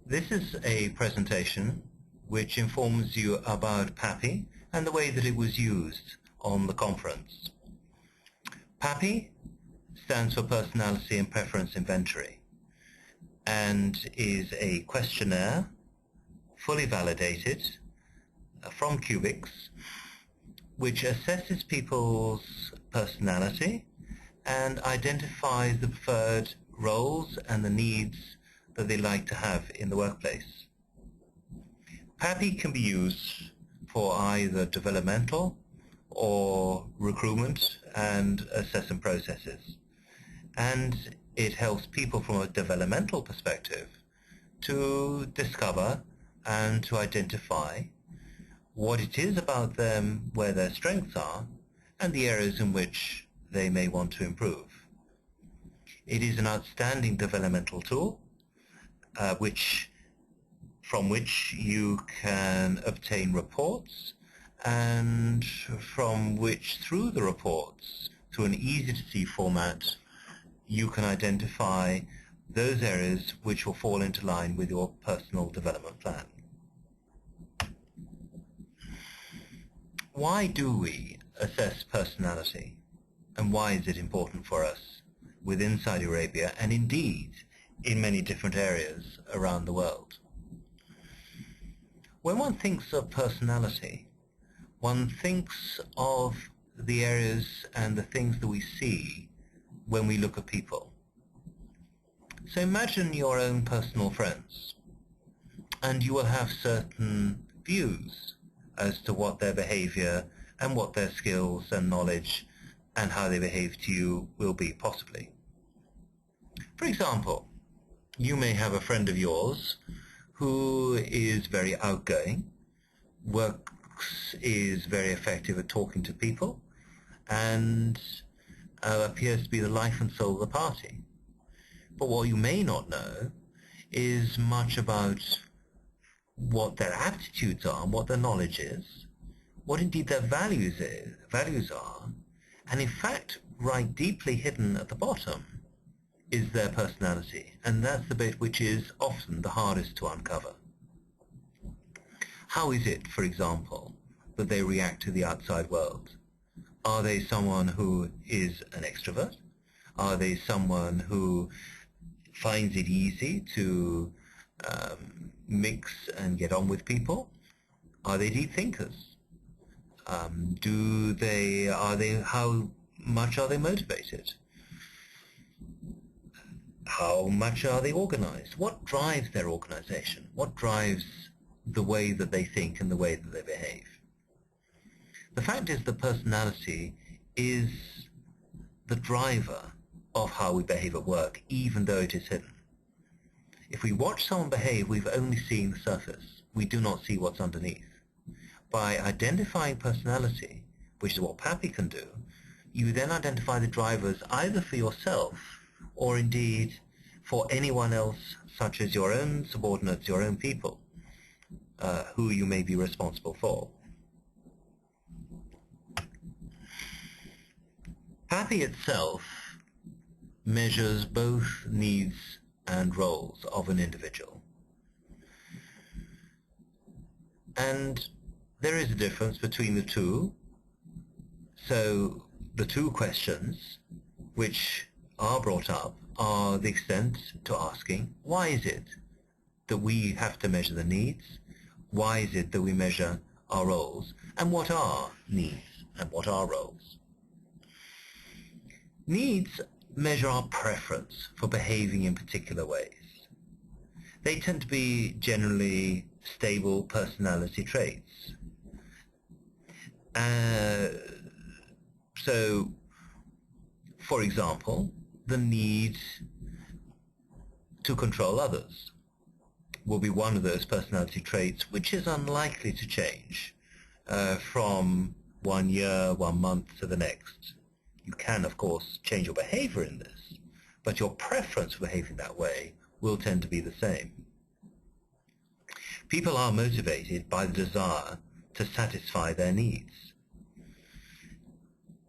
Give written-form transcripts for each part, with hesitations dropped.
This is a presentation which informs you about PAPI and the way that it was used on the conference. PAPI stands for Personality and Preference Inventory and is a questionnaire, fully validated, from Cubiks, which assesses people's personality and identifies the preferred roles and the needs that they like to have in the workplace. PAPI can be used for either developmental or recruitment and assessment processes. And it helps people from a developmental perspective to discover and to identify what it is about them, where their strengths are, and the areas in which they may want to improve. It is an outstanding developmental tool from which you can obtain reports, and from which, through the reports, through an easy-to-see format, you can identify those areas which will fall into line with your personal development plan. Why do we assess personality, and why is it important for us within Saudi Arabia, and indeed in many different areas around the world? When one thinks of personality, one thinks of the areas and the things that we see when we look at people. So imagine your own personal friends, and you will have certain views as to what their behavior and what their skills and knowledge and how they behave to you will be, possibly. For example, you may have a friend of yours who is very outgoing, is very effective at talking to people, and appears to be the life and soul of the party. But what you may not know is much about what their aptitudes are, and what their knowledge is, what indeed their values are, and in fact, right deeply hidden at the bottom is their personality, and that's the bit which is often the hardest to uncover. How is it, for example, that they react to the outside world? Are they someone who is an extrovert? Are they someone who finds it easy to mix and get on with people? Are they deep thinkers? How much are they motivated? How much are they organized? What drives their organization? What drives the way that they think and the way that they behave? The fact is that personality is the driver of how we behave at work, even though it is hidden. If we watch someone behave, we've only seen the surface. We do not see what's underneath. By identifying personality, which is what PAPI can do, you then identify the drivers either for yourself or indeed for anyone else, such as your own subordinates, your own people, who you may be responsible for. PAPI itself measures both needs and roles of an individual. And there is a difference between the two. So the two questions which are brought up are the extent to asking, why is it that we have to measure the needs? Why is it that we measure our roles? And what are needs and what are roles? Needs measure our preference for behaving in particular ways. They tend to be generally stable personality traits. So, for example, the need to control others will be one of those personality traits which is unlikely to change from 1 year, 1 month to the next. You can, of course, change your behavior in this, but your preference for behaving that way will tend to be the same. People are motivated by the desire to satisfy their needs.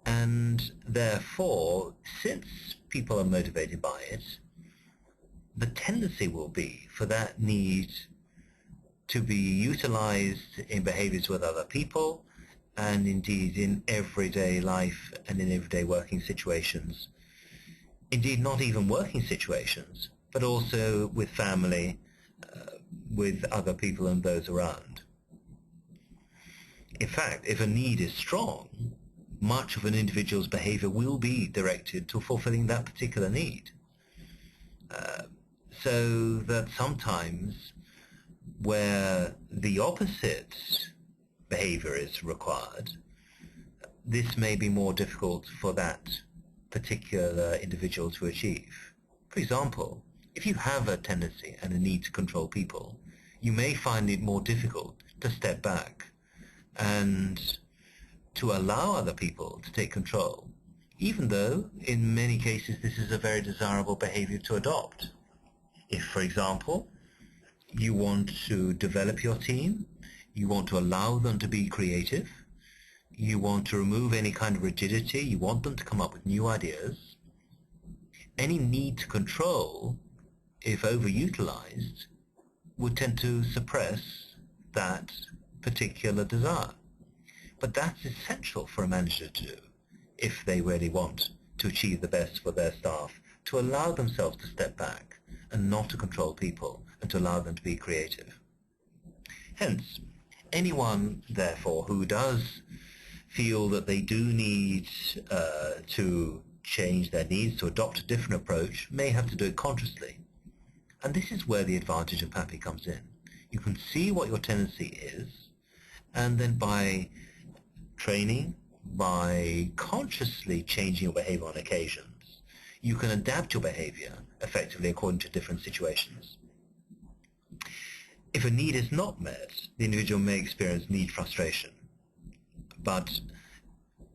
And therefore, since people are motivated by it, the tendency will be for that need to be utilized in behaviors with other people, and indeed in everyday life and in everyday working situations. Indeed, not even working situations, but also with family, with other people and those around. In fact, if a need is strong, much of an individual's behavior will be directed to fulfilling that particular need. So that sometimes where the opposite behavior is required, this may be more difficult for that particular individual to achieve. For example, if you have a tendency and a need to control people, you may find it more difficult to step back and to allow other people to take control, even though in many cases this is a very desirable behavior to adopt. If, for example, you want to develop your team, you want to allow them to be creative, you want to remove any kind of rigidity, you want them to come up with new ideas, any need to control, if overutilized, would tend to suppress that particular desire. But that's essential for a manager to do if they really want to achieve the best for their staff, to allow themselves to step back and not to control people, and to allow them to be creative. Hence, anyone, therefore, who does feel that they do need to change their needs, to adopt a different approach, may have to do it consciously. And this is where the advantage of PAPI comes in. You can see what your tendency is, and then by training, by consciously changing your behavior on occasions, you can adapt your behavior effectively according to different situations. If a need is not met, the individual may experience need frustration. But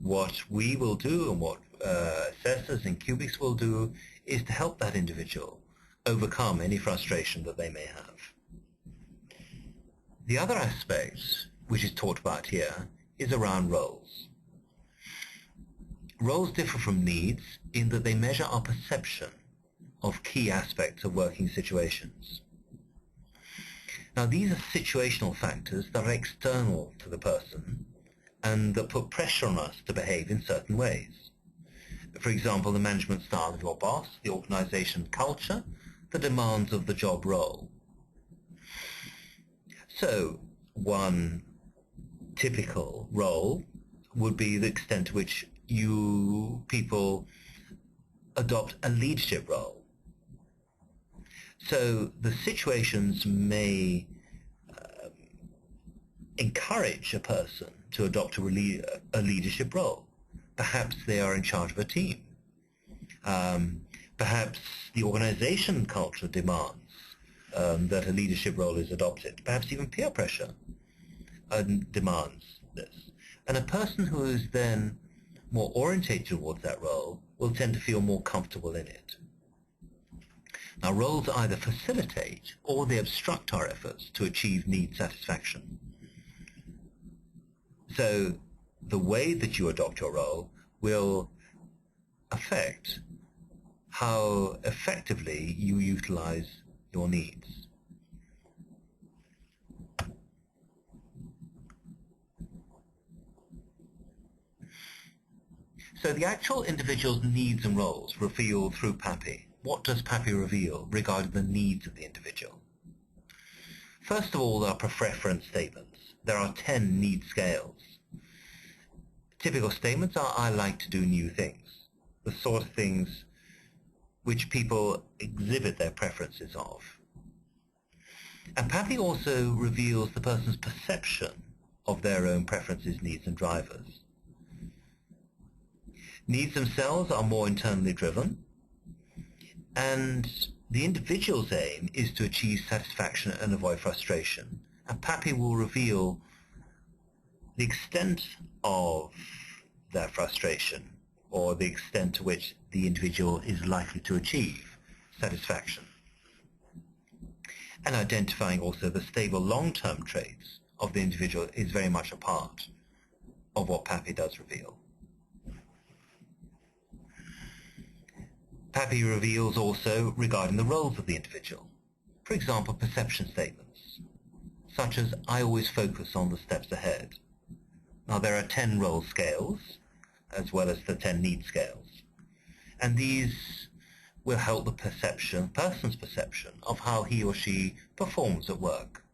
what we will do, and what assessors in Cubiks will do, is to help that individual overcome any frustration that they may have. The other aspect which is talked about here is around roles. Roles differ from needs in that they measure our perception of key aspects of working situations. Now, these are situational factors that are external to the person and that put pressure on us to behave in certain ways. For example, the management style of your boss, the organization culture, the demands of the job role. So, one typical role would be the extent to which you people adopt a leadership role. So the situations may encourage a person to adopt a leadership role. Perhaps they are in charge of a team. Perhaps the organization culture demands that a leadership role is adopted. Perhaps even peer pressure demands this. And a person who is then more orientated towards that role will tend to feel more comfortable in it. Now, roles either facilitate or they obstruct our efforts to achieve need satisfaction. So the way that you adopt your role will affect how effectively you utilize your needs. So the actual individual's needs and roles revealed through PAPI. What does PAPI reveal regarding the needs of the individual? First of all, there are preference statements. There are 10 need scales. Typical statements are, I like to do new things, the sort of things which people exhibit their preferences of. And PAPI also reveals the person's perception of their own preferences, needs, and drivers. Needs themselves are more internally driven, and the individual's aim is to achieve satisfaction and avoid frustration. And PAPI will reveal the extent of their frustration, or the extent to which the individual is likely to achieve satisfaction. And identifying also the stable long-term traits of the individual is very much a part of what PAPI does reveal. PAPI reveals also regarding the roles of the individual. For example, perception statements, such as "I always focus on the steps ahead." Now there are 10 role scales, as well as the 10 need scales, and these will help the person's perception of how he or she performs at work.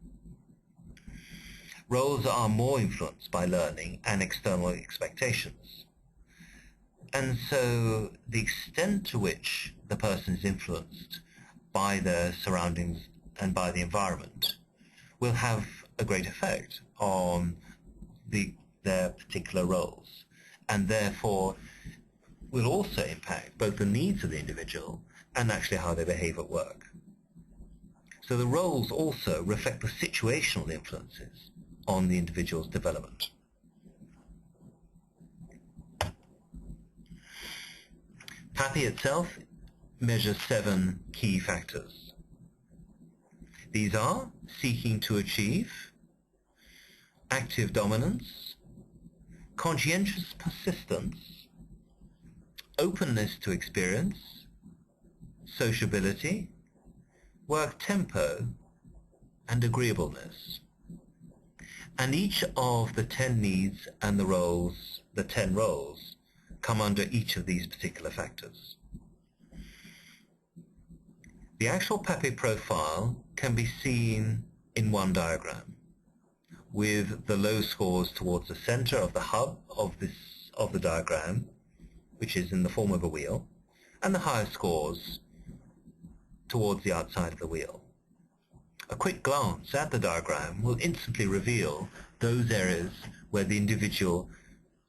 Roles are more influenced by learning and external expectations. And so the extent to which the person is influenced by their surroundings and by the environment will have a great effect on their particular roles, and therefore will also impact both the needs of the individual and actually how they behave at work. So the roles also reflect the situational influences on the individual's development. PAPI itself measures 7 key factors. These are seeking to achieve, active dominance, conscientious persistence, openness to experience, sociability, work tempo, and agreeableness. And each of the 10 needs and the 10 roles, come under each of these particular factors. The actual PAPI profile can be seen in one diagram, with the low scores towards the center of the hub of the diagram, which is in the form of a wheel, and the higher scores towards the outside of the wheel. A quick glance at the diagram will instantly reveal those areas where the individual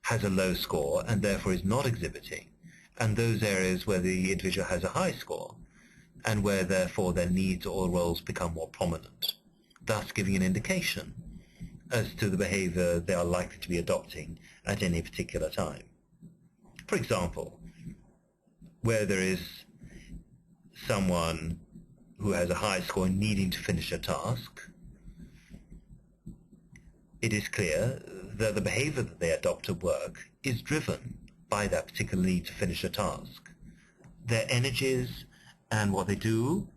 has a low score and therefore is not exhibiting, and those areas where the individual has a high score and where therefore their needs or roles become more prominent, thus giving an indication as to the behavior they are likely to be adopting at any particular time. For example, where there is someone who has a high score needing to finish a task, it is clear that the behavior that they adopt at work is driven by that particular need to finish a task. Their energies and what they do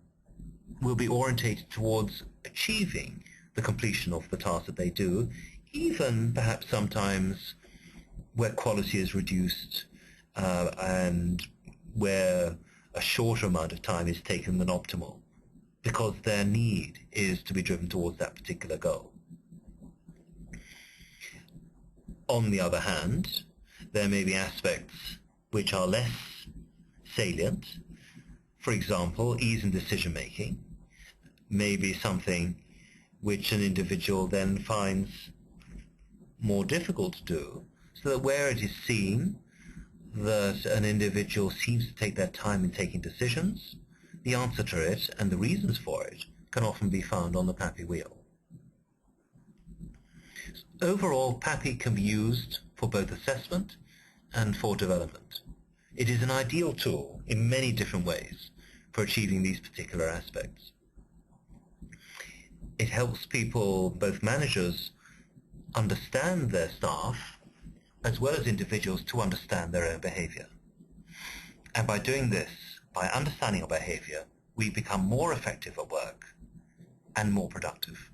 will be orientated towards achieving the completion of the task that they do, even perhaps sometimes where quality is reduced and where a shorter amount of time is taken than optimal, because their need is to be driven towards that particular goal. On the other hand, there may be aspects which are less salient. For example, ease in decision-making may be something which an individual then finds more difficult to do, so that where it is seen that an individual seems to take their time in taking decisions, the answer to it and the reasons for it can often be found on the PAPI wheel. Overall, PAPI can be used for both assessment and for development. It is an ideal tool in many different ways for achieving these particular aspects. It helps people, both managers, understand their staff, as well as individuals to understand their own behavior. And by doing this, by understanding our behavior, we become more effective at work and more productive.